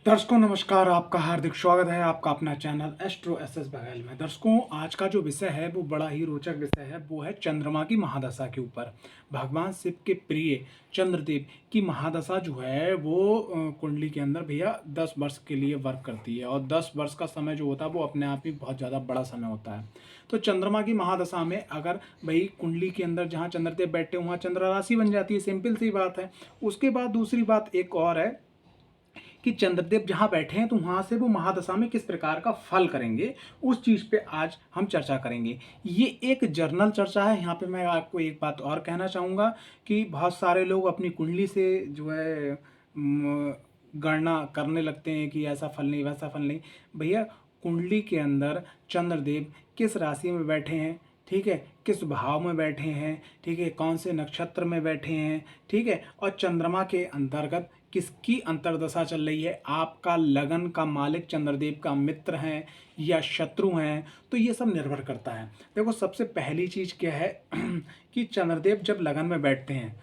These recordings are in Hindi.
दर्शकों नमस्कार, आपका हार्दिक स्वागत है आपका अपना चैनल एस्ट्रो एसएस बघेल में। दर्शकों, आज का जो विषय है वो बड़ा ही रोचक विषय है। वो है चंद्रमा की महादशा के ऊपर। भगवान शिव के प्रिय चंद्रदेव की महादशा जो है वो कुंडली के अंदर भैया 10 वर्ष के लिए वर्क करती है। और 10 वर्ष का समय जो होता है वो अपने आप ही बहुत ज़्यादा बड़ा समय होता है। तो चंद्रमा की महादशा में अगर भाई कुंडली के अंदर जहाँ चंद्रदेव बैठे वहाँ चंद्र राशि बन जाती है, सिंपल सी बात है। उसके बाद दूसरी बात एक और है कि चंद्रदेव जहां बैठे हैं तो वहां से वो महादशा में किस प्रकार का फल करेंगे, उस चीज पे आज हम चर्चा करेंगे। ये एक जर्नल चर्चा है। यहाँ पे मैं आपको एक बात और कहना चाहूंगा कि बहुत सारे लोग अपनी कुंडली से जो है गणना करने लगते हैं कि ऐसा फल नहीं वैसा फल नहीं। भैया, कुंडली के अंदर चंद्रदेव किस राशि में बैठे हैं, ठीक है, किस भाव में बैठे हैं, ठीक है, कौन से नक्षत्र में बैठे हैं, ठीक है, और चंद्रमा के अंतर्गत किसकी अंतर्दशा चल रही है, आपका लगन का मालिक चंद्रदेव का मित्र हैं या शत्रु हैं, तो ये सब निर्भर करता है। देखो, सबसे पहली चीज़ क्या है कि चंद्रदेव जब लगन में बैठते हैं,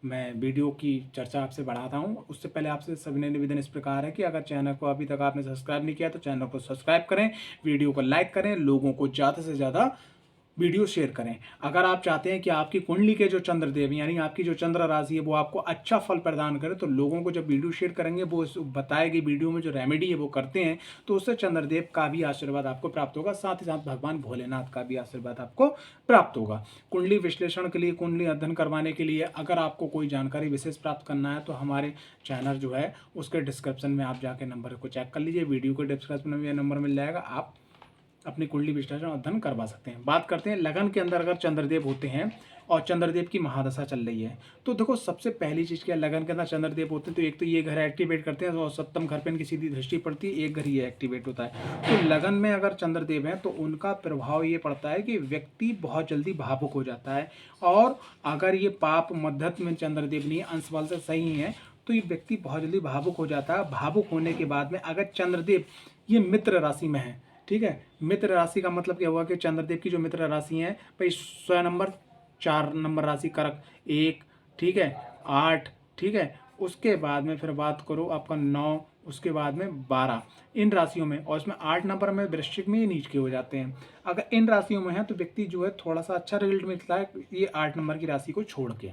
मैं वीडियो की चर्चा आपसे बढ़ाता हूँ उससे पहले आपसे सविनय निवेदन इस प्रकार है कि अगर चैनल को अभी तक आपने सब्सक्राइब नहीं किया तो चैनल को सब्सक्राइब करें, वीडियो को लाइक करें, लोगों को ज़्यादा से ज़्यादा वीडियो शेयर करें। अगर आप चाहते हैं कि आपकी कुंडली के जो चंद्रदेव यानी आपकी जो चंद्र राशि है वो आपको अच्छा फल प्रदान करे, तो लोगों को जब वीडियो शेयर करेंगे वो इस बताए गई वीडियो में जो रेमेडी है वो करते हैं, तो उससे चंद्रदेव का भी आशीर्वाद आपको प्राप्त होगा, साथ ही साथ भगवान भोलेनाथ का भी आशीर्वाद आपको प्राप्त होगा। कुंडली विश्लेषण के लिए, कुंडली अध्ययन करवाने के लिए अगर आपको कोई जानकारी विशेष प्राप्त करना है तो हमारे चैनल जो है उसके डिस्क्रिप्शन में आप जाके नंबर को चेक कर लीजिए। वीडियो के डिस्क्रिप्शन में नंबर मिल जाएगा, आप अपनी कुंडली विश्लेषण अध्ययन करवा सकते हैं। बात करते हैं लगन के अंदर अगर चंद्रदेव होते हैं और चंद्रदेव की महादशा चल रही है, तो देखो सबसे पहली चीज़ क्या, लगन के अंदर चंद्रदेव होते हैं तो एक तो ये घर एक्टिवेट करते हैं और सप्तम घर पे इनकी सीधी दृष्टि पड़ती है, एक घर ये एक्टिवेट होता है। तो लगन में अगर चंद्रदेव हैं तो उनका प्रभाव ये पड़ता है कि व्यक्ति बहुत जल्दी भावुक हो जाता है। और अगर ये पाप मध्यत में चंद्रदेव नहीं, अंश बल से सही है, तो ये व्यक्ति बहुत जल्दी भावुक हो जाता है। भावुक होने के बाद में अगर चंद्रदेव ये मित्र राशि में है, ठीक है, मित्र राशि का मतलब क्या हुआ कि चंद्रदेव की जो मित्र राशि है भाई 100 नंबर, 4 नंबर राशि करक 1, ठीक है, 8, ठीक है, उसके बाद में फिर बात करो आपका 9, उसके बाद में 12, इन राशियों में, और इसमें 8 नंबर में वृश्चिक में ये नीच के हो जाते हैं। अगर इन राशियों में है तो व्यक्ति जो है थोड़ा सा अच्छा रिजल्ट मिलता है ये 8 नंबर की राशि को छोड़ के।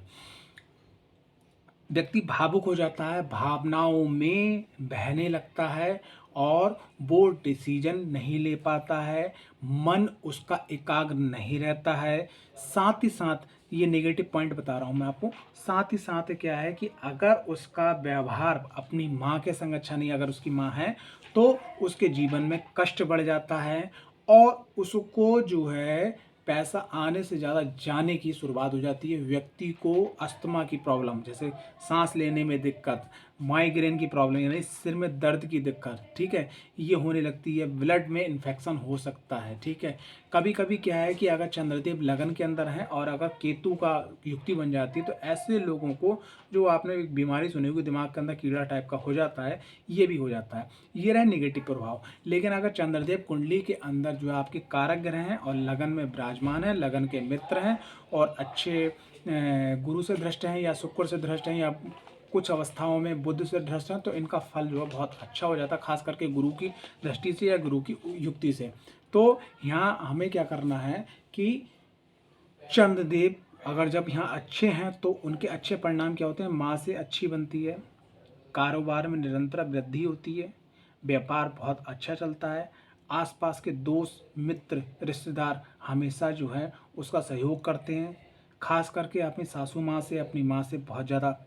व्यक्ति भावुक हो जाता है, भावनाओं में बहने लगता है और वो डिसीजन नहीं ले पाता है, मन उसका एकाग्र नहीं रहता है। साथ ही साथ ये नेगेटिव पॉइंट बता रहा हूँ मैं आपको, साथ ही साथ क्या है कि अगर उसका व्यवहार अपनी माँ के संग अच्छा नहीं, अगर उसकी माँ है तो उसके जीवन में कष्ट बढ़ जाता है और उसको जो है पैसा आने से ज़्यादा जाने की शुरुआत हो जाती है। व्यक्ति को अस्थमा की प्रॉब्लम, जैसे सांस लेने में दिक्कत, माइग्रेन की प्रॉब्लम यानी सिर में दर्द की दिक्कत, ठीक है, ये होने लगती है। ब्लड में इन्फेक्शन हो सकता है, ठीक है। कभी कभी क्या है कि अगर चंद्रदेव लगन के अंदर है और अगर केतु का युक्ति बन जाती है तो ऐसे लोगों को, जो आपने एक बीमारी सुनी होगी दिमाग के अंदर कीड़ा टाइप का हो जाता है, ये भी हो जाता है। ये रहे नेगेटिव प्रभाव। लेकिन अगर चंद्रदेव कुंडली के अंदर जो है आपके कारक ग्रह हैं और लगन में विराजमान है, लगन के मित्र हैं और अच्छे गुरु से दृष्ट हैं या शुक्र से दृष्ट हैं या कुछ अवस्थाओं में बुध से दृष्ट हैं, तो इनका फल जो है बहुत अच्छा हो जाता है, खास करके गुरु की दृष्टि से या गुरु की युक्ति से। तो यहाँ हमें क्या करना है कि चंद्रदेव अगर जब यहाँ अच्छे हैं तो उनके अच्छे परिणाम क्या होते हैं, माँ से अच्छी बनती है, कारोबार में निरंतर वृद्धि होती है, व्यापार बहुत अच्छा चलता है, आसपास के दोस्त मित्र रिश्तेदार हमेशा जो है उसका सहयोग करते हैं। खास करके अपनी सासू माँ से, अपनी माँ से बहुत ज़्यादा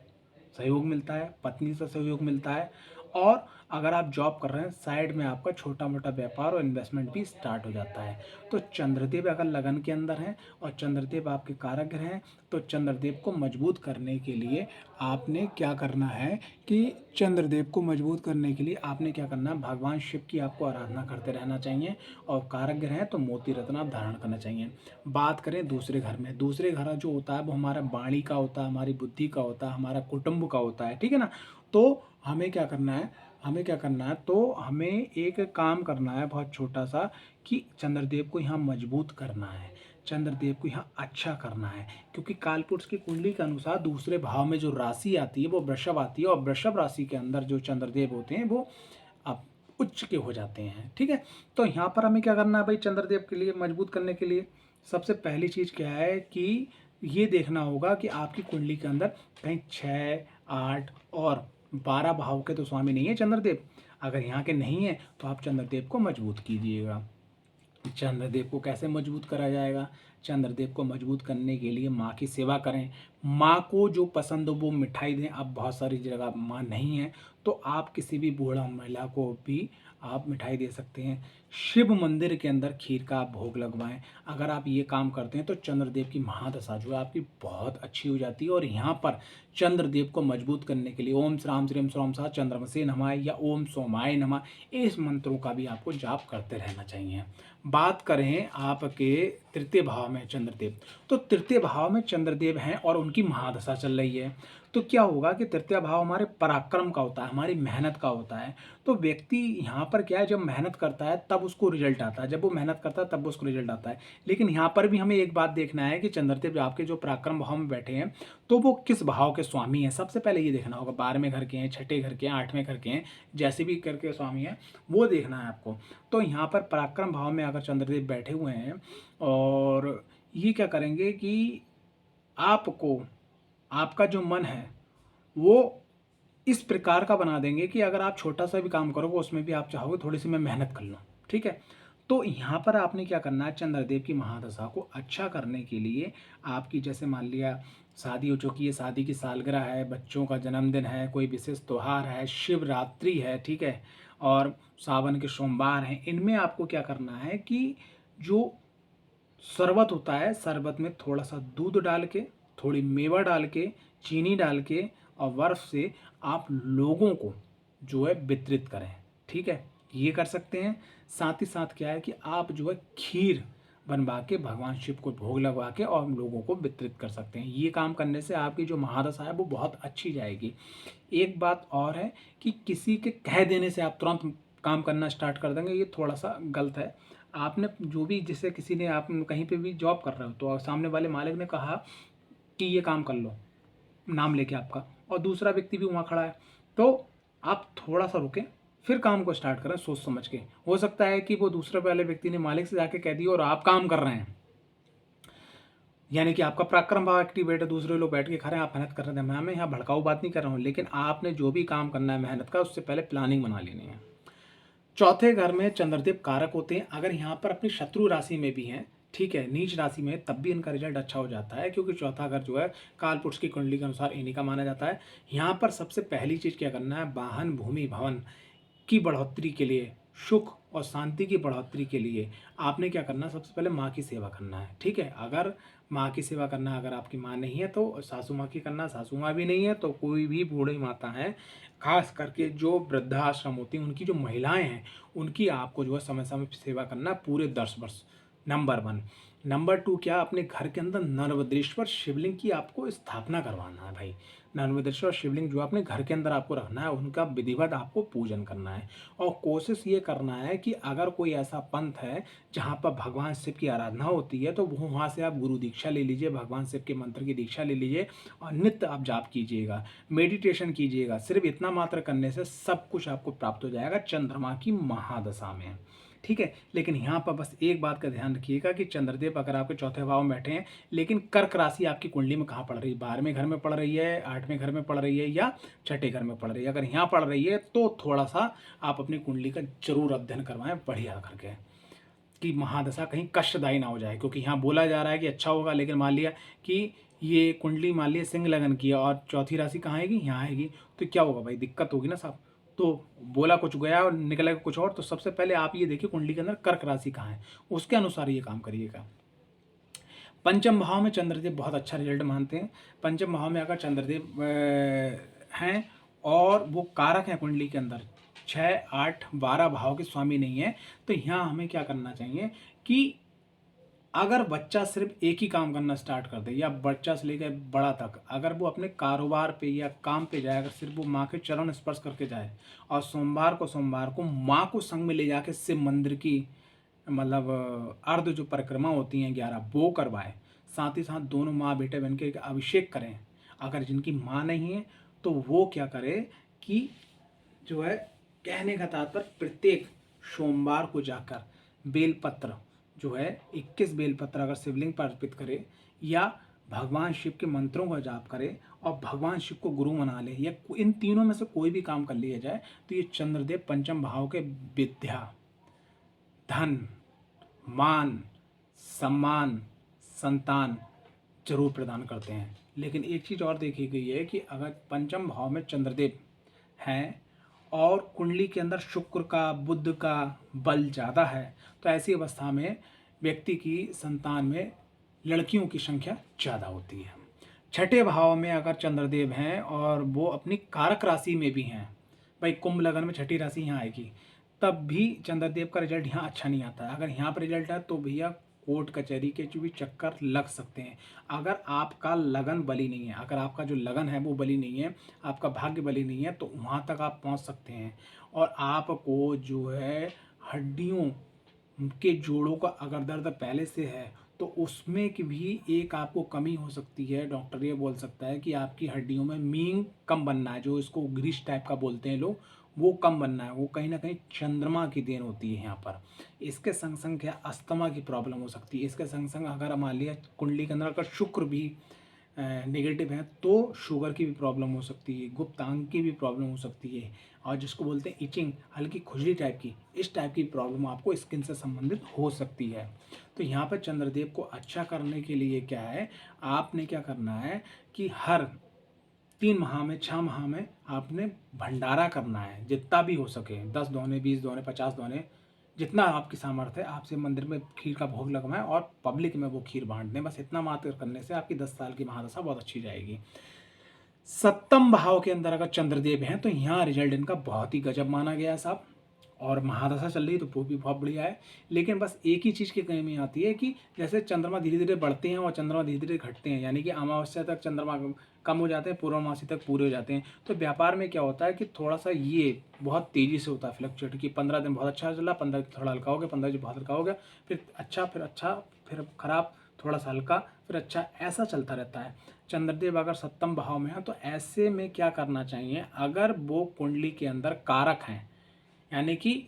सहयोग मिलता है, पत्नी से सहयोग मिलता है। और अगर आप जॉब कर रहे हैं साइड में आपका छोटा मोटा व्यापार और इन्वेस्टमेंट भी स्टार्ट हो जाता है। तो चंद्रदेव अगर लगन के अंदर हैं और चंद्रदेव आपके कारक ग्रह हैं तो चंद्रदेव को मजबूत करने के लिए आपने क्या करना है कि चंद्रदेव को मजबूत करने के लिए आपने क्या करना है, भगवान शिव की आपको आराधना करते रहना चाहिए। और कारक ग्रह है तो मोती रत्न आप धारण करना चाहिए। बात करें दूसरे घर में, दूसरे घर जो होता है वो हमारा वाणी का होता है, हमारी बुद्धि का होता है, हमारा कुटुंब का होता है, ठीक है ना। तो हमें क्या करना है, तो हमें एक काम करना है बहुत छोटा सा कि चंद्रदेव को यहाँ मजबूत करना है, चंद्रदेव को यहाँ अच्छा करना है। क्योंकि कालपुरुष की कुंडली के अनुसार दूसरे भाव में जो राशि आती है वो वृषभ आती है और वृषभ राशि के अंदर जो चंद्रदेव होते हैं वो आप उच्च के हो जाते हैं। ठीक है, तो यहाँ पर हमें क्या करना है भाई, चंद्रदेव के लिए मजबूत करने के लिए सबसे पहली चीज़ क्या है कि ये देखना होगा कि आपकी कुंडली के अंदर कहीं 6, 8 और 12 भाव के तो स्वामी नहीं है चंद्रदेव। अगर यहाँ के नहीं है तो आप चंद्रदेव को मजबूत कीजिएगा। चंद्रदेव को कैसे मजबूत करा जाएगा? चंद्रदेव को मजबूत करने के लिए माँ की सेवा करें। माँ को जो पसंद हो वो मिठाई दें। अब बहुत सारी जगह माँ नहीं है तो आप किसी भी बूढ़ा महिला को भी आप मिठाई दे सकते हैं। शिव मंदिर के अंदर खीर का आप भोग लगवाएं। अगर आप ये काम करते हैं तो चंद्रदेव की महादशा जो है आपकी बहुत अच्छी हो जाती है। और यहाँ पर चंद्रदेव को मजबूत करने के लिए ओम श्राम श्रीम श्रोम सा चंद्रमसे नमः या ओम सोमाय नमः, इस मंत्रों का भी आपको जाप करते रहना चाहिए। बात करें आपके तृतीय भाव में चंद्रदेव, तो तृतीय भाव में चंद्रदेव हैं और उनकी महादशा चल रही है। तो क्या होगा कि तृतीय भाव हमारे पराक्रम का होता है, हमारी मेहनत का होता है। तो व्यक्ति यहाँ पर क्या है, जब मेहनत करता है तब उसको रिजल्ट आता है, जब वो मेहनत करता है तब उसको रिजल्ट आता है। लेकिन यहाँ पर भी हमें एक बात देखना है कि चंद्रदेव आपके जो पराक्रम भाव में बैठे हैं तो वो किस भाव के स्वामी हैं, सबसे पहले ये देखना होगा। 12वें घर के हैं, 6ठे घर के हैं, 8वें घर के हैं, जैसे भी करके स्वामी हैं वो देखना है आपको। तो यहाँ पर पराक्रम भाव में अगर चंद्रदेव बैठे हुए हैं और ये क्या करेंगे कि आपको, आपका जो मन है वो इस प्रकार का बना देंगे कि अगर आप छोटा सा भी काम करोगे उसमें भी आप चाहोगे थोड़ी सी मैं मेहनत कर लूँ। ठीक है, तो यहाँ पर आपने क्या करना है, चंद्रदेव की महादशा को अच्छा करने के लिए आपकी जैसे मान लिया शादी हो चुकी है, शादी की सालगिरह है, बच्चों का जन्मदिन है, कोई विशेष त्यौहार है, शिवरात्रि है, ठीक है, और सावन के सोमवार हैं, इनमें आपको क्या करना है कि जो शरबत होता है, शरबत में थोड़ा सा दूध डाल के, थोड़ी मेवा डाल के, चीनी डाल के और बर्फ से आप लोगों को जो है वितरित करें। ठीक है, ये कर सकते हैं। साथ ही साथ क्या है कि आप जो है खीर बनवा के भगवान शिव को भोग लगवा के और लोगों को वितरित कर सकते हैं। ये काम करने से आपकी जो महादशा है वो बहुत अच्छी जाएगी। एक बात और है कि किसी के कह देने से आप तुरंत काम करना स्टार्ट कर देंगे, ये थोड़ा सा गलत है। आपने जो भी, जैसे किसी ने, आप कहीं पे भी जॉब कर रहे हो तो सामने वाले मालिक ने कहा कि ये काम कर लो, नाम लेके आपका, और दूसरा व्यक्ति भी वहाँ खड़ा है, तो आप थोड़ा सा रुकें, फिर काम को स्टार्ट करें सोच समझ के। हो सकता है कि वो दूसरे वाले व्यक्ति ने मालिक से जाके कह दिया और आप काम कर रहे हैं, यानी कि आपका पराक्रम भाव एक्टिवेट है, दूसरे लोग बैठ के खा रहे हैं, आप मेहनत कर रहे हैं। मैं यहाँ भड़काऊ बात नहीं कर रहा हूँ, लेकिन आपने जो भी काम करना है मेहनत का, उससे पहले प्लानिंग बना लेनी है। चौथे घर में चंद्रदेव कारक होते हैं। अगर यहाँ पर अपनी शत्रु राशि में भी हैं, ठीक है, नीच राशि में, तब भी इनका रिजल्ट अच्छा हो जाता है, क्योंकि चौथा घर जो है कालपुरुष की कुंडली के अनुसार इन्हीं का माना जाता है। यहाँ पर सबसे पहली चीज़ क्या करना है, वाहन भूमि भवन की बढ़ोतरी के लिए, सुख और शांति की बढ़ोतरी के लिए आपने क्या करना है, सबसे पहले माँ की सेवा करना है। ठीक है, अगर माँ की सेवा करना है, अगर आपकी माँ नहीं है तो सासू माँ की करना, सासू माँ भी नहीं है तो कोई भी बूढ़ी माता है, खास करके जो वृद्धाश्रम होती हैं उनकी जो महिलाएं हैं, उनकी आपको जो है समय समय पर सेवा करना है पूरे 10 वर्ष। नंबर 1। नंबर 2 क्या, अपने घर के अंदर नर्मदेश्वर शिवलिंग की आपको स्थापना करवाना है भाई। नर्मदेश्वर शिवलिंग जो अपने घर के अंदर आपको रखना है, उनका विधिवत आपको पूजन करना है। और कोशिश ये करना है कि अगर कोई ऐसा पंथ है जहाँ पर भगवान शिव की आराधना होती है तो वो वहाँ से आप गुरु दीक्षा ले लीजिए, भगवान शिव के मंत्र की दीक्षा ले लीजिए और नित्य आप जाप कीजिएगा, मेडिटेशन कीजिएगा। सिर्फ इतना मात्र करने से सब कुछ आपको प्राप्त हो जाएगा चंद्रमा की महादशा में। ठीक है, लेकिन यहाँ पर बस एक बात का ध्यान रखिएगा कि चंद्रदेव अगर आपके चौथे भाव में बैठे हैं, लेकिन कर्क राशि आपकी कुंडली में कहाँ पड़ रही है, 12वें घर में पड़ रही है, 8वें घर में पड़ रही है या 6ठे घर में पड़ रही है। अगर यहाँ पड़ रही है तो थोड़ा सा आप अपनी कुंडली का जरूर अध्ययन करवाएं बढ़िया करके, कि महादशा कहीं कष्टदायी ना हो जाए। क्योंकि यहाँ बोला जा रहा है कि अच्छा होगा, लेकिन मान लिया कि ये कुंडली मान लिया सिंह लगन की है और चौथी राशि कहाँ आएगी, यहाँ आएगी, तो क्या होगा भाई, दिक्कत होगी ना साहब। तो बोला कुछ गया और निकलेगा कुछ और। तो सबसे पहले आप ये देखिए कुंडली के अंदर कर्क राशि कहाँ है, उसके अनुसार ये काम करिएगा। पंचम भाव में चंद्रदेव बहुत अच्छा रिजल्ट मानते हैं। पंचम भाव में अगर चंद्रदेव हैं और वो कारक हैं कुंडली के अंदर, 6, 8, 12 भाव के स्वामी नहीं है, तो यहाँ हमें क्या करना चाहिए कि अगर बच्चा सिर्फ एक ही काम करना स्टार्ट कर दे, या बच्चा से लेकर बड़ा तक, अगर वो अपने कारोबार पे या काम पे जाए, अगर सिर्फ वो माँ के चरण स्पर्श करके जाए और सोमवार को माँ को संग में ले जाके शिव मंदिर की मतलब अर्ध जो परिक्रमा होती हैं 11 वो करवाए, साथ ही साथ दोनों माँ बेटे बन के एक अभिषेक करें। अगर जिनकी माँ नहीं है तो वो क्या करे कि जो है कहने का तात्पर्य प्रत्येक सोमवार को जाकर बेलपत्र जो है 21 बेलपत्र अगर शिवलिंग पर अर्पित करे या भगवान शिव के मंत्रों का जाप करे और भगवान शिव को गुरु मना ले या इन तीनों में से कोई भी काम कर लिया जाए तो ये चंद्रदेव पंचम भाव के विद्या, धन, मान, सम्मान, संतान जरूर प्रदान करते हैं। लेकिन एक चीज़ और देखी गई है कि अगर पंचम भाव में चंद्रदेव हैं और कुंडली के अंदर शुक्र का, बुध का बल ज़्यादा है तो ऐसी अवस्था में व्यक्ति की संतान में लड़कियों की संख्या ज़्यादा होती है। छठे भाव में अगर चंद्रदेव हैं और वो अपनी कारक राशि में भी हैं, भाई कुंभ लगन में छठी राशि यहाँ आएगी, तब भी चंद्रदेव का रिजल्ट यहाँ अच्छा नहीं आता है। अगर यहाँ पर रिजल्ट है तो भैया कोर्ट कचहरी के जो भी चक्कर लग सकते हैं। अगर आपका लगन बली नहीं है, अगर आपका जो लगन है वो बली नहीं है, आपका भाग्य बली नहीं है, तो वहाँ तक आप पहुँच सकते हैं। और आपको जो है हड्डियों के जोड़ों का अगर दर्द पहले से है तो उसमें की भी एक आपको कमी हो सकती है। डॉक्टर ये बोल सकता है कि आपकी हड्डियों में मींग कम बनना है, जो इसको ग्रीस टाइप का बोलते हैं लोग, वो कम बनना है। वो कहीं ना कहीं चंद्रमा की देन होती है यहाँ पर। इसके संग संग क्या अस्थमा की प्रॉब्लम हो सकती है। इसके संग संग अगर मान लिया कुंडली के अंदर अगर शुक्र भी नेगेटिव है तो शुगर की भी प्रॉब्लम हो सकती है, गुप्तांग की भी प्रॉब्लम हो सकती है, और जिसको बोलते हैं इचिंग, हल्की खुजली टाइप की, इस टाइप की प्रॉब्लम आपको स्किन से संबंधित हो सकती है। तो यहाँ पर चंद्रदेव को अच्छा करने के लिए क्या है, आपने क्या करना है कि हर 3 माह में, 6 माह में आपने भंडारा करना है, जितना भी हो सके, 10 दोने, 20 दोने, 50 दोने, जितना आपकी सामर्थ्य है। आपसे मंदिर में खीर का भोग लगवाएं और पब्लिक में वो खीर बांट दें। बस इतना मात्र करने से आपकी 10 साल की महादशा बहुत अच्छी जाएगी। सप्तम भाव के अंदर अगर चंद्रदेव हैं तो यहाँ रिजल्ट इनका बहुत ही गजब माना गया है साहब, और महादशा चल रही तो वो भी बहुत बढ़िया है। लेकिन बस एक ही चीज़ की कमी आती है कि जैसे चंद्रमा धीरे धीरे बढ़ते हैं और चंद्रमा धीरे धीरे घटते हैं, यानी कि अमावस्या तक चंद्रमा कम हो जाते हैं, पूर्णमासी तक पूरे हो जाते हैं। तो व्यापार में क्या होता है कि थोड़ा सा ये बहुत तेज़ी से होता है फ्लक्चुएट, कि 15 दिन बहुत अच्छा चला, 15 दिन थोड़ा हल्का हो गया, 15 दिन बहुत हल्का हो गया, फिर अच्छा, फिर खराब, थोड़ा सा हल्का, फिर अच्छा, ऐसा चलता रहता है। चंद्रदेव अगर सप्तम भाव में है तो ऐसे में क्या करना चाहिए, अगर वो कुंडली के अंदर कारक हैं, यानी कि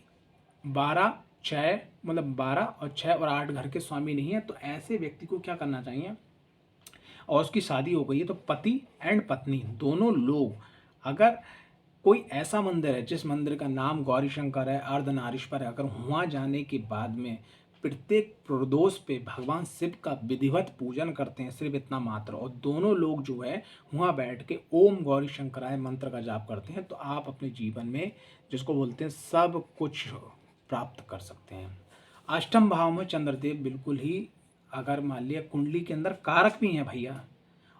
12, 6, मतलब 12 और 6 और 8 घर के स्वामी नहीं है, तो ऐसे व्यक्ति को क्या करना चाहिए, और उसकी शादी हो गई है तो पति एंड पत्नी दोनों लोग, अगर कोई ऐसा मंदिर है जिस मंदिर का नाम गौरी शंकर है, अर्धनारीश्वर है, अगर वहाँ जाने के बाद में प्रत्येक प्रदोष पे भगवान शिव का विधिवत पूजन करते हैं, सिर्फ इतना मात्र, और दोनों लोग जो है वहाँ बैठ के ओम गौरी शंकराय मंत्र का जाप करते हैं, तो आप अपने जीवन में, जिसको बोलते हैं, सब कुछ प्राप्त कर सकते हैं। अष्टम भाव में चंद्रदेव बिल्कुल ही, अगर मान लिया कुंडली के अंदर कारक भी हैं भैया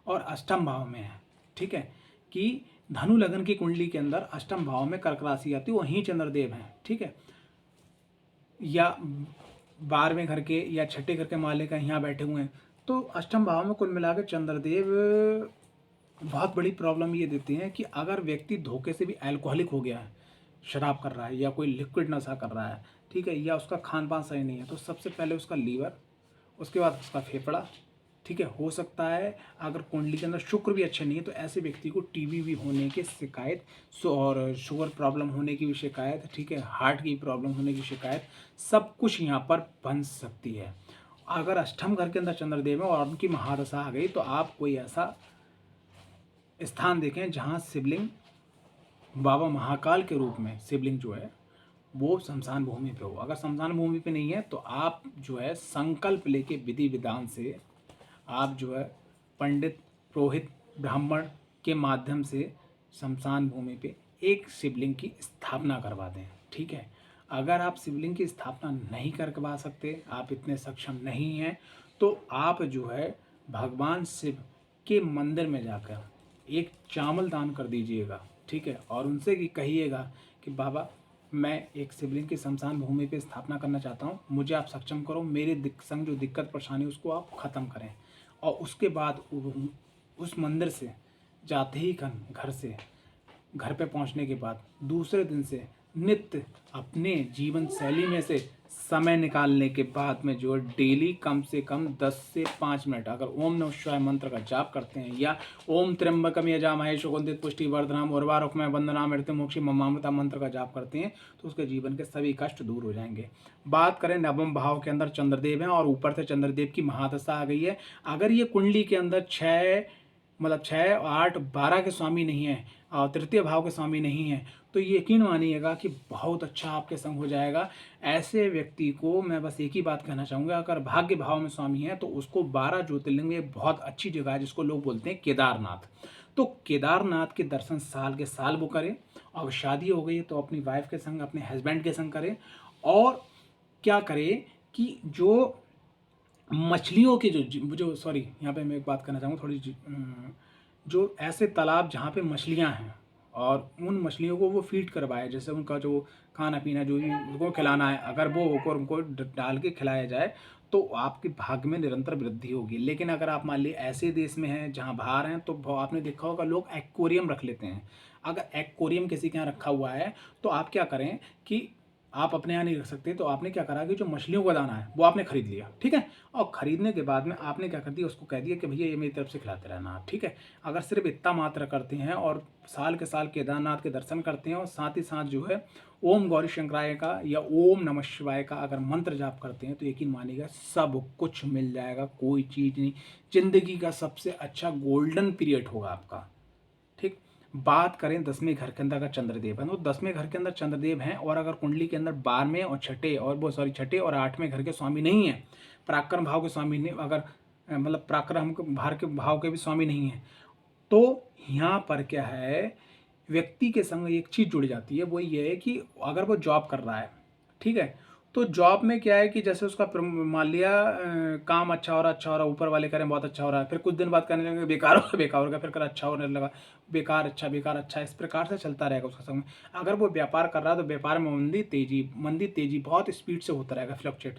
और अष्टम भाव में है, ठीक है, कि धनु लगन की कुंडली के अंदर अष्टम भाव में कर्क राशि आती है, वहीं चंद्रदेव हैं, ठीक है, या 12वें घर के या छठे घर के मालिक हैं, यहाँ बैठे हुए हैं, तो अष्टम भाव में कुल मिलाकर चंद्रदेव बहुत बड़ी प्रॉब्लम ये देते हैं कि अगर व्यक्ति धोखे से भी अल्कोहलिक हो गया है, शराब कर रहा है या कोई लिक्विड नशा कर रहा है, ठीक है, या उसका खान पान सही नहीं है, तो सबसे पहले उसका लीवर, उसके बाद उसका फेफड़ा, ठीक है, हो सकता है अगर कुंडली के अंदर शुक्र भी अच्छे नहीं है तो ऐसे व्यक्ति को टीबी भी होने की शिकायत, और शुगर प्रॉब्लम होने की भी शिकायत, ठीक है, हार्ट की प्रॉब्लम होने की शिकायत, सब कुछ यहाँ पर बन सकती है। अगर अष्टम घर के अंदर चंद्रदेव है और उनकी महादशा आ गई तो आप कोई ऐसा स्थान देखें जहाँ शिवलिंग बाबा महाकाल के रूप में शिवलिंग जो है वो शमशान भूमि पे हो। अगर शमशान भूमि पे नहीं है तो आप जो है संकल्प लेके विधि विधान से आप जो है पंडित, पुरोहित, ब्राह्मण के माध्यम से शमशान भूमि पे एक शिवलिंग की स्थापना करवा दें, ठीक है। अगर आप शिवलिंग की स्थापना नहीं करवा सकते, आप इतने सक्षम नहीं हैं, तो आप जो है भगवान शिव के मंदिर में जाकर एक चावल दान कर दीजिएगा, ठीक है, और उनसे भी कहिएगा कि बाबा मैं एक शिवलिंग की शमशान भूमि पे स्थापना करना चाहता हूँ, मुझे आप सक्षम करो, मेरे संग जो दिक्कत परेशानी उसको आप ख़त्म करें। और उसके बाद उस मंदिर से जाते ही घर से घर पे पहुंचने के बाद दूसरे दिन से नित्य अपने जीवन शैली में से समय निकालने के बाद में जो डेली कम से कम 10 से 5 मिनट अगर ओम नमः शिवाय मंत्र का जाप करते हैं या ओम त्र्यंबकम यजामहे सुगंधित पुष्टि वर्धनम उर्वारुकमय वंदनाम मृत्युमोक्षी ममामृता मंत्र का जाप करते हैं तो उसके जीवन के सभी कष्ट दूर हो जाएंगे। बात करें नवम भाव के अंदर चंद्रदेव हैं और ऊपर से चंद्रदेव की महादशा आ गई है। अगर ये कुंडली के अंदर 6, 8, 12 के स्वामी नहीं है और तृतीय भाव के स्वामी नहीं है तो यकीन मानिएगा कि बहुत अच्छा आपके संग हो जाएगा। ऐसे व्यक्ति को मैं बस एक ही बात कहना चाहूँगा, अगर भाग्य भाव में स्वामी है तो उसको 12 ज्योतिर्लिंग में बहुत अच्छी जगह है जिसको लोग बोलते हैं केदारनाथ। तो केदारनाथ के दर्शन साल के साल वो करें। और शादी हो गई तो अपनी वाइफ के संग अपने हस्बैंड के संग करें। और क्या करें कि जो मछलियों के जो सॉरी यहाँ पे मैं एक बात करना चाहूँगा थोड़ी जो ऐसे तालाब जहाँ पे मछलियाँ हैं और उन मछलियों को वो फीड करवाए, जैसे उनका जो खाना पीना जो भी उनको खिलाना है अगर वो होकर उनको डाल के खिलाया जाए तो आपके भाग्य में निरंतर वृद्धि होगी। लेकिन अगर आप मान लीजिए ऐसे देश में हैं जहाँ बाहर हैं तो आपने देखा होगा लोग एक्वेरियम रख लेते हैं। अगर एक्वेरियम किसी के यहाँ रखा हुआ है तो आप क्या करें कि आप अपने यहाँ नहीं रख सकते तो आपने क्या करा कि जो मछलियों का दाना है वो आपने खरीद लिया, ठीक है। और ख़रीदने के बाद में आपने क्या कर दिया, उसको कह दिया कि भैया ये मेरी तरफ से खिलाते रहना आप, ठीक है। अगर सिर्फ इतना मात्रा करते हैं और साल के साल केदारनाथ के दर्शन करते हैं और साथ ही साथ जो है ओम गौरी शंकराय का या ओम नमः शिवाय का अगर मंत्र जाप करते हैं तो यकीन मानिएगा सब कुछ मिल जाएगा, कोई चीज़ नहीं। जिंदगी का सबसे अच्छा गोल्डन पीरियड होगा आपका, ठीक। बात करें 10वें घर के अंदर का चंद्रदेव है तो 10वें घर के अंदर चंद्रदेव हैं और अगर कुंडली के अंदर 12वें और छठे और 8वें घर के स्वामी नहीं है, पराक्रम भाव के स्वामी नहीं, अगर मतलब पराक्रम भाव के भी स्वामी नहीं है तो यहाँ पर क्या है, व्यक्ति के संग एक चीज़ जुड़ जाती है, वो ये है कि अगर वो जॉब कर रहा है, ठीक है, तो जॉब में क्या है कि जैसे उसका मान लिया काम अच्छा हो रहा ऊपर वाले करें बहुत अच्छा हो रहा है, फिर कुछ दिन बाद करने लगे बेकार हो गया, फिर कर अच्छा होने लगा, बेकार अच्छा, इस प्रकार से चलता रहेगा उसका समय। अगर वो व्यापार कर रहा है तो व्यापार में मंदी तेजी बहुत स्पीड से होता रहेगा, फ्लक्चुएट।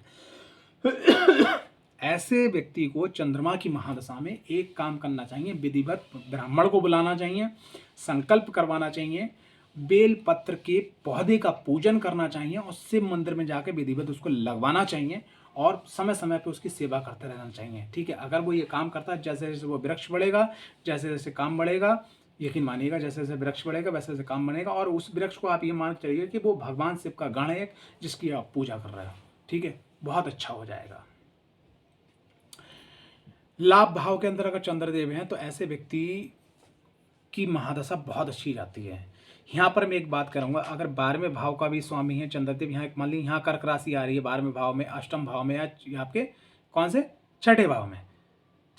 ऐसे व्यक्ति को चंद्रमा की महादशा में एक काम करना चाहिए, विधिवत ब्राह्मण को बुलाना चाहिए, संकल्प करवाना चाहिए, बेल पत्र के पौधे का पूजन करना चाहिए और शिव मंदिर में जाकर विधिवत उसको लगवाना चाहिए और समय समय पे उसकी सेवा करते रहना चाहिए, ठीक है। अगर वो ये काम करता है, जैसे जैसे वो वृक्ष बढ़ेगा, जैसे जैसे काम बढ़ेगा, यकीन मानिएगा जैसे जैसे वृक्ष बढ़ेगा वैसे वैसे काम बनेगा और उस वृक्ष को आप ये मान के चलिए कि वो भगवान शिव का गण है जिसकी आप पूजा कर रहे हो, ठीक है, बहुत अच्छा हो जाएगा। लाभ भाव के अंदर अगर चंद्रदेव हैं तो ऐसे व्यक्ति की महादशा बहुत अच्छी जाती है। यहाँ पर मैं एक बात करूँगा, अगर 12वें भाव का भी स्वामी है चंद्रदेव, यहाँ एक मान ली यहाँ कर्क राशि आ रही है 12वें भाव में, अष्टम भाव में या आपके कौन से छठे भाव में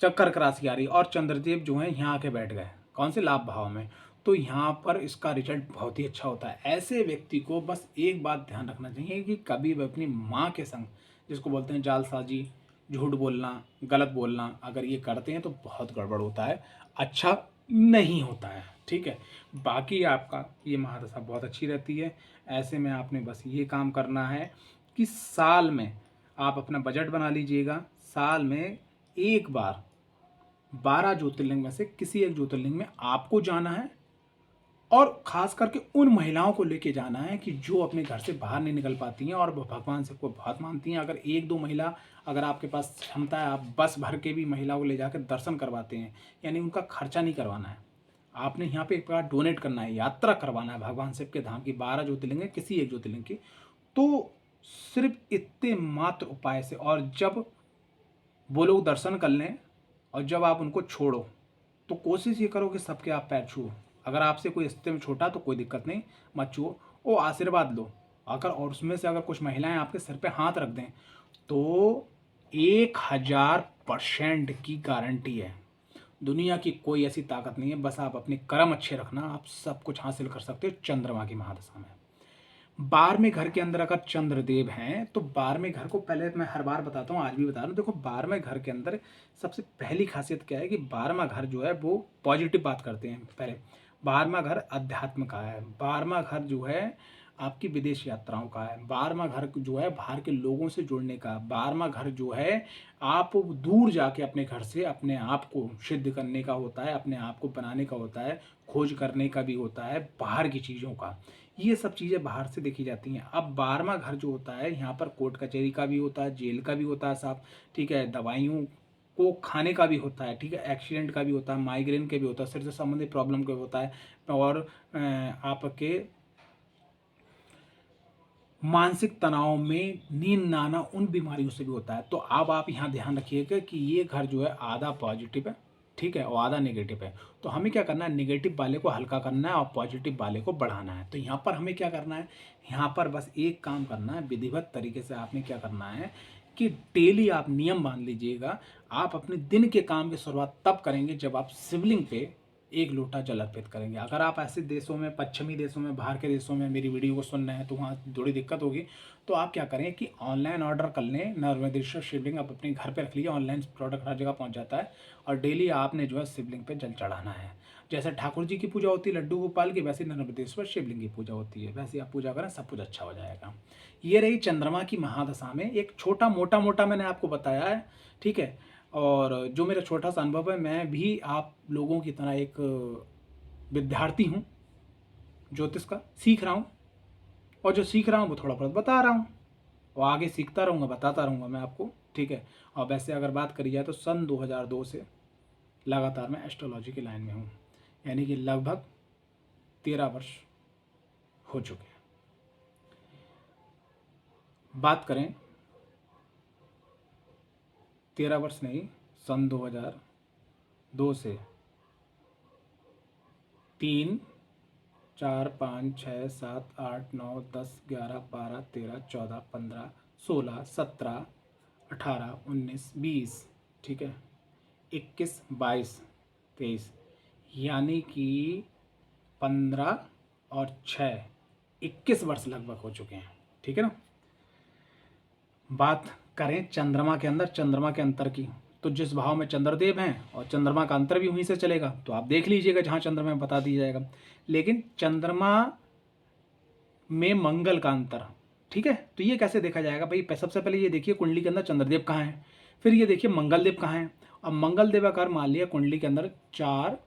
जब कर्क राशि आ रही है और चंद्रदेव जो है यहाँ आके बैठ गए कौन से लाभ भाव में, तो यहाँ पर इसका रिजल्ट बहुत ही अच्छा होता है। ऐसे व्यक्ति को बस एक बात ध्यान रखना चाहिए कि कभी भी अपनी माँ के संग, जिसको बोलते हैं जालसाजी, झूठ बोलना, गलत बोलना, अगर ये करते हैं तो बहुत गड़बड़ होता है, अच्छा नहीं होता है, ठीक है। बाकी आपका ये महादशा बहुत अच्छी रहती है। ऐसे में आपने बस ये काम करना है कि साल में आप अपना बजट बना लीजिएगा, साल में एक बार 12 ज्योतिर्लिंग में से किसी एक ज्योतिर्लिंग में आपको जाना है और खास करके उन महिलाओं को लेके जाना है कि जो अपने घर से बाहर नहीं निकल पाती हैं और भगवान से को बहुत मानती हैं। अगर एक दो महिला, अगर आपके पास क्षमता है, आप बस भर के भी महिलाओं को ले जाकर दर्शन करवाते हैं, यानी उनका खर्चा नहीं करवाना है, आपने यहाँ पे एक बार डोनेट करना है, यात्रा करवाना है भगवान शिव के धाम की 12 ज्योतिर्लिंग किसी एक ज्योतिर्लिंग की, तो सिर्फ इतने मात्र उपाय से, और जब वो लोग दर्शन कर लें और जब आप उनको छोड़ो तो कोशिश ये करो कि सबके आप पैर छुओ। अगर आपसे कोई रिश्ते में छोटा तो कोई दिक्कत नहीं, मत छुओ, वो आशीर्वाद लो। अगर और उसमें से अगर कुछ महिलाएं आपके सर पे हाथ रख दें तो 1000% की गारंटी है, दुनिया की कोई ऐसी ताकत नहीं है, बस आप अपने कर्म अच्छे रखना, आप सब कुछ हासिल कर सकते हो चंद्रमा की महादशा में। 12वें घर के अंदर अगर चंद्रदेव हैं तो 12वें घर को पहले मैं हर बार बताता हूँ, आज भी बता रहा हूँ, देखो 12वें घर के अंदर सबसे पहली खासियत क्या है कि 12वां घर जो है वो पॉजिटिव बात करते हैं। पहले 12वां घर अध्यात्म का है, 12वां घर जो है आपकी विदेश यात्राओं का है। 12वां घर जो है बाहर के लोगों से जुड़ने का। 12वां घर जो है आप दूर जाके अपने घर से अपने आप को सिद्ध करने का होता है, अपने आप को बनाने का होता है, खोज करने का भी होता है, बाहर की चीज़ों का। ये सब चीज़ें बाहर से देखी जाती हैं। अब 12वां घर जो होता है यहाँ पर कोर्ट कचहरी का भी होता है, जेल का भी होता है साहब, ठीक है, दवाइयों को खाने का भी होता है, ठीक है, एक्सीडेंट का भी होता है, माइग्रेन के भी होता है, सिर से संबंधित प्रॉब्लम का भी होता है, और आपके मानसिक तनाव में नींद ना आना, उन बीमारियों से भी होता है। तो अब आप यहाँ ध्यान रखिएगा कि ये घर जो है आधा पॉजिटिव है, ठीक है, और आधा नेगेटिव है। तो हमें क्या करना है, नेगेटिव वाले को हल्का करना है और पॉजिटिव वाले को बढ़ाना है। तो यहाँ पर हमें क्या करना है, यहाँ पर बस एक काम करना है, विधिवत तरीके से आपने क्या करना है कि डेली आप नियम मान लीजिएगा। आप अपने दिन के काम की शुरुआत तब करेंगे जब आप शिवलिंग पे एक लोटा जल अर्पित करेंगे। अगर आप ऐसे देशों में, पश्चिमी देशों में, बाहर के देशों में मेरी वीडियो को सुन रहे हैं तो वहाँ थोड़ी दिक्कत होगी। तो आप क्या करें कि ऑनलाइन ऑर्डर कर लें, नर्मदेश्वर शिवलिंग आप अपने घर पे रख लीजिए, ऑनलाइन प्रोडक्ट हर जगह पहुँच जाता है। और डेली आपने जो है शिवलिंग पे जल चढ़ाना है। जैसे ठाकुर जी की पूजा होती है लड्डू गोपाल की, वैसे नर्मदेश्वर शिवलिंग की पूजा होती है। वैसे आप पूजा करें, सब कुछ अच्छा हो जाएगा। ये रही चंद्रमा की महादशा में एक छोटा मोटा मैंने आपको बताया है, ठीक है। और जो मेरा छोटा सा अनुभव है, मैं भी आप लोगों की तरह एक विद्यार्थी हूँ, ज्योतिष का सीख रहा हूँ, और जो सीख रहा हूँ वो थोड़ा बहुत बता रहा हूँ, और आगे सीखता रहूँगा, बताता रहूँगा मैं आपको, ठीक है। और वैसे अगर बात करी जाए तो सन 2002 से लगातार मैं एस्ट्रोलॉजी की लाइन में हूँ, यानी कि लगभग 13 वर्ष हो चुके हैं। बात करें 13 वर्ष नहीं, सन 2002 से 3, 4, 5, 6, 7, 8, 9, 10, 11, 12, 13, 14, 15, 16, 17, 18, 19, 20, ठीक है, 21, 22, 23, यानी कि 15 और 6, 21 वर्ष लगभग हो चुके हैं, ठीक है ना। बात करें चंद्रमा के अंदर, चंद्रमा के अंतर की, तो जिस भाव में चंद्रदेव हैं और चंद्रमा का अंतर भी वहीं से चलेगा, तो आप देख लीजिएगा जहाँ चंद्रमा में बता दिया जाएगा। लेकिन चंद्रमा में मंगल का अंतर, ठीक है, तो ये कैसे देखा जाएगा भाई। सबसे पहले ये देखिए कुंडली के अंदर चंद्रदेव कहाँ है, फिर ये देखिए मंगलदेव कहाँ है। अब मंगलदेव अगर मान लिया कुंडली के अंदर 4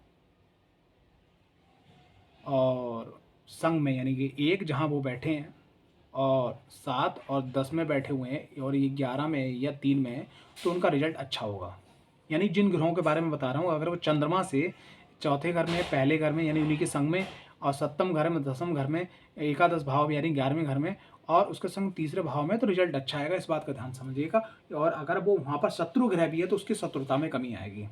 और संग में, यानी कि 1 जहाँ वो बैठे हैं, और 7 और 10 में बैठे हुए हैं, और ये 11 में या 3 में है, तो उनका रिजल्ट अच्छा होगा। यानी जिन ग्रहों के बारे में बता रहा हूँ, अगर वो चंद्रमा से चौथे घर में, पहले घर में, यानी उन्हीं के संग में, और सप्तम घर में, दसम घर में, एकादश भाव यानी 11वें घर में, और उसके संग तीसरे भाव में, तो रिजल्ट अच्छा आएगा। इस बात का ध्यान समझिएगा। और अगर वो वहाँ पर शत्रु ग्रह भी है तो उसकी शत्रुता में कमी आएगी।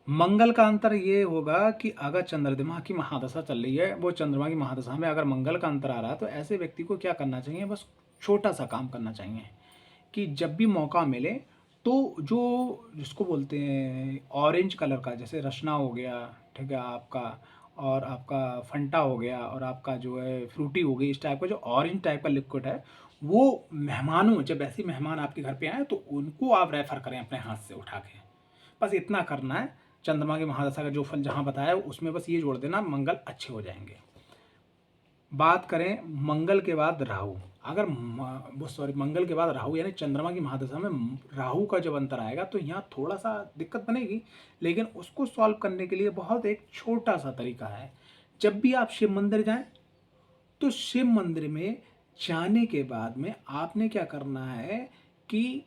मंगल का अंतर ये होगा कि अगर चंद्रमा की महादशा चल रही है, वो चंद्रमा की महादशा में अगर मंगल का अंतर आ रहा है, तो ऐसे व्यक्ति को क्या करना चाहिए, बस छोटा सा काम करना चाहिए कि जब भी मौका मिले तो जो जिसको बोलते हैं ऑरेंज कलर का, जैसे रसना हो गया, ठीक है आपका, और आपका फंटा हो गया, और आपका जो है फ्रूटी हो गई, इस टाइप का जो ऑरेंज टाइप का लिक्विड है, वो मेहमानों, जब ऐसे मेहमान आपके घर पे आए तो उनको आप रेफर करें अपने हाथ से उठा के। बस इतना करना है। चंद्रमा की महादशा का जो फल जहाँ बताया उसमें बस ये जोड़ देना, मंगल अच्छे हो जाएंगे। बात करें मंगल के बाद राहु, अगर वो सॉरी मंगल के बाद राहु, यानी चंद्रमा की महादशा में राहु का जब अंतर आएगा तो यहाँ थोड़ा सा दिक्कत बनेगी। लेकिन उसको सॉल्व करने के लिए बहुत एक छोटा सा तरीका है। जब भी आप शिव मंदिर जाएं तो शिव मंदिर में जाने के बाद में आपने क्या करना है कि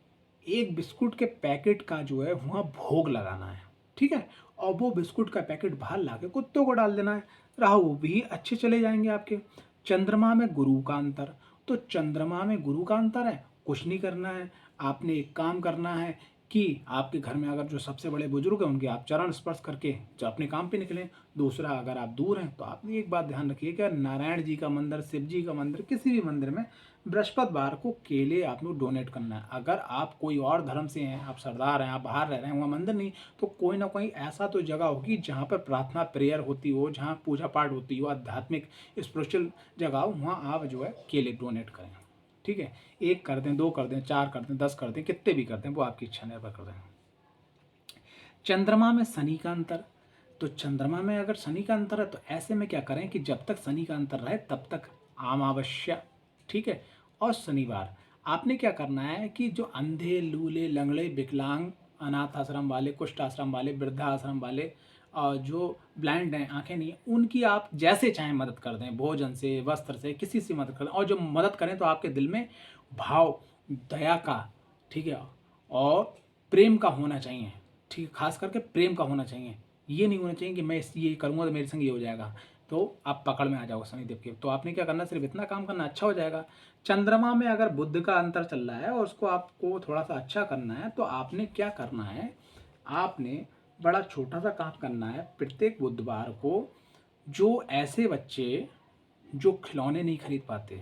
एक बिस्कुट के पैकेट का जो है वहाँ भोग लगाना है, ठीक है, और वो बिस्कुट का पैकेट बाहर ला के कुत्तों को डाल देना है। राहु भी अच्छे चले जाएंगे आपके। चंद्रमा में गुरु का अंतर, तो चंद्रमा में गुरु का अंतर है, कुछ नहीं करना है। आपने एक काम करना है कि आपके घर में अगर जो सबसे बड़े बुजुर्ग हैं उनके आप चरण स्पर्श करके जो अपने काम पे निकलें। दूसरा, अगर आप दूर हैं तो आप एक बात ध्यान रखिए कि नारायण जी का मंदिर, शिव जी का मंदिर, किसी भी मंदिर में बृहस्पतिवार को केले आपको डोनेट करना है। अगर आप कोई और धर्म से हैं, आप सरदार हैं, आप बाहर रह रहे हैं, वहाँ मंदिर नहीं, तो कोई ना कोई ऐसा तो जगह होगी जहाँ पर प्रार्थना प्रेयर होती हो, जहाँ पूजा पाठ होती हो, आध्यात्मिक स्पिरिचुअल जगह हो, वहाँ आप जो है केले डोनेट करें, ठीक है। 1 कर दें, 2 कर दें, 4 कर दें, 10 कर दें, कितने भी कर दें, वो आपकी इच्छा निर्भर कर दें। चंद्रमा में शनि का अंतर, तो चंद्रमा में अगर शनि का अंतर है तो ऐसे में क्या करें कि जब तक शनि का अंतर रहे तब तक अमावस्या, ठीक है, और शनिवार आपने क्या करना है कि जो अंधे, लूले, लंगड़े, विकलांग, अनाथ आश्रम वाले, कुष्ठ आश्रम वाले, वृद्धा आश्रम वाले, और जो ब्लाइंड हैं, आंखें नहीं हैं, उनकी आप जैसे चाहें मदद कर दें, भोजन से, वस्त्र से, किसी से मदद कर दें। और जो मदद करें तो आपके दिल में भाव दया का, ठीक है, और प्रेम का होना चाहिए, ठीक है, खास करके प्रेम का होना चाहिए। ये नहीं होना चाहिए कि मैं ये करूँगा तो मेरे संग ये हो जाएगा, तो आप पकड़ में आ जाओगे शनिदेव के। तो आपने क्या करना, सिर्फ इतना काम करना, अच्छा हो जाएगा। चंद्रमा में अगर बुध का अंतर चल रहा है और उसको आपको थोड़ा सा अच्छा करना है तो आपने क्या करना है, आपने बड़ा छोटा सा काम करना है। प्रत्येक बुधवार को जो ऐसे बच्चे जो खिलौने नहीं खरीद पाते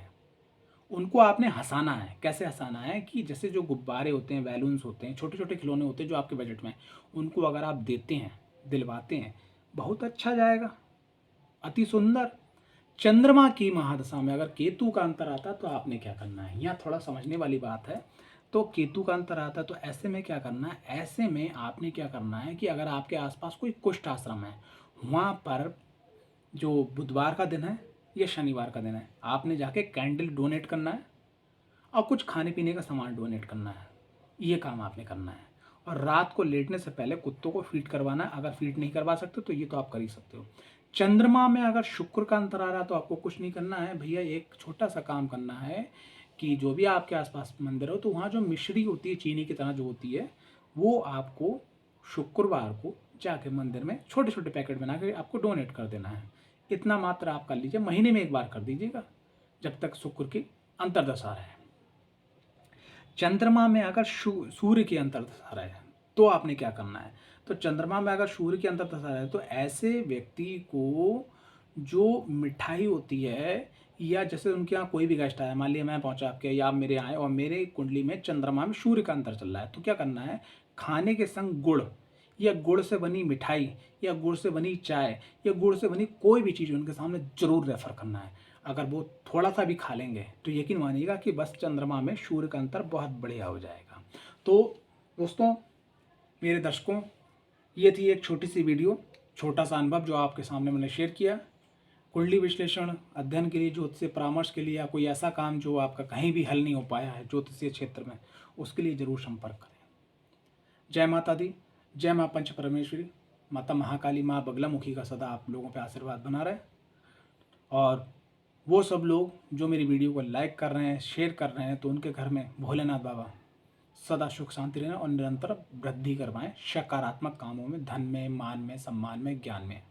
उनको आपने हंसाना है। कैसे हंसाना है कि जैसे जो गुब्बारे होते हैं, बैलून्स होते हैं, छोटे छोटे खिलौने होते हैं जो आपके बजट में, उनको अगर आप देते हैं, दिलवाते हैं, बहुत अच्छा जाएगा, अति सुंदर। चंद्रमा की महादशा में अगर केतु का अंतर आता तो आपने क्या करना है, यहाँ थोड़ा समझने वाली बात है। तो केतु का अंतर आता तो ऐसे में क्या करना है, ऐसे में आपने क्या करना है कि अगर आपके आसपास कोई कुष्ठ आश्रम है, वहाँ पर जो बुधवार का दिन है या शनिवार का दिन है, आपने जाके कैंडल डोनेट करना है और कुछ खाने पीने का सामान डोनेट करना है। ये काम आपने करना है। और रात को लेटने से पहले कुत्तों को फीड करवाना है। अगर फीड नहीं करवा सकते तो ये तो आप कर ही सकते हो। चंद्रमा में अगर शुक्र का अंतर आ रहा तो आपको कुछ नहीं करना है भैया, एक छोटा सा काम करना है कि जो भी आपके आसपास मंदिर हो तो वहाँ जो मिश्री होती है, चीनी की तरह जो होती है, वो आपको शुक्रवार को जाके मंदिर में छोटे छोटे पैकेट बना के आपको डोनेट कर देना है। इतना मात्र आप कर लीजिए, महीने में एक बार कर दीजिएगा जब तक शुक्र की अंतर्दशा रहे। चंद्रमा में अगर सूर्य की अंतर्दशा रहे तो आपने क्या करना है, तो चंद्रमा में अगर सूर्य की अंतर्दशा रहे तो ऐसे व्यक्ति को जो मिठाई होती है, या जैसे उनके यहाँ कोई भी गेस्ट आया, मान लिया मैं पहुंचा आपके या आप मेरे आए और मेरे कुंडली में चंद्रमा में सूर्य का अंतर चल रहा है, तो क्या करना है, खाने के संग गुड़ या गुड़ से बनी मिठाई या गुड़ से बनी चाय या गुड़ से बनी कोई भी चीज़ उनके सामने जरूर रेफर करना है। अगर वो थोड़ा सा भी खा लेंगे तो यकीन मानिएगा कि बस चंद्रमा में सूर्य का अंतर बहुत बढ़िया हो जाएगा। तो दोस्तों, मेरे दर्शकों, ये थी एक छोटी सी वीडियो, छोटा सा अनुभव जो आपके सामने मैंने शेयर किया। कुंडली विश्लेषण अध्ययन के लिए, ज्योतिषीय परामर्श के लिए, या कोई ऐसा काम जो आपका कहीं भी हल नहीं हो पाया है ज्योतिषीय क्षेत्र में, उसके लिए ज़रूर संपर्क करें। जय माता दी, जय माँ पंच परमेश्वरी, माता महाकाली, माँ बगलामुखी का सदा आप लोगों पे आशीर्वाद बना रहे। और वो सब लोग जो मेरी वीडियो को लाइक कर रहे हैं, शेयर कर रहे हैं, तो उनके घर में भोलेनाथ बाबा सदा सुख शांति रहना और निरंतर वृद्धि करवाएं सकारात्मक कामों में, धन में, मान में, सम्मान में, ज्ञान में।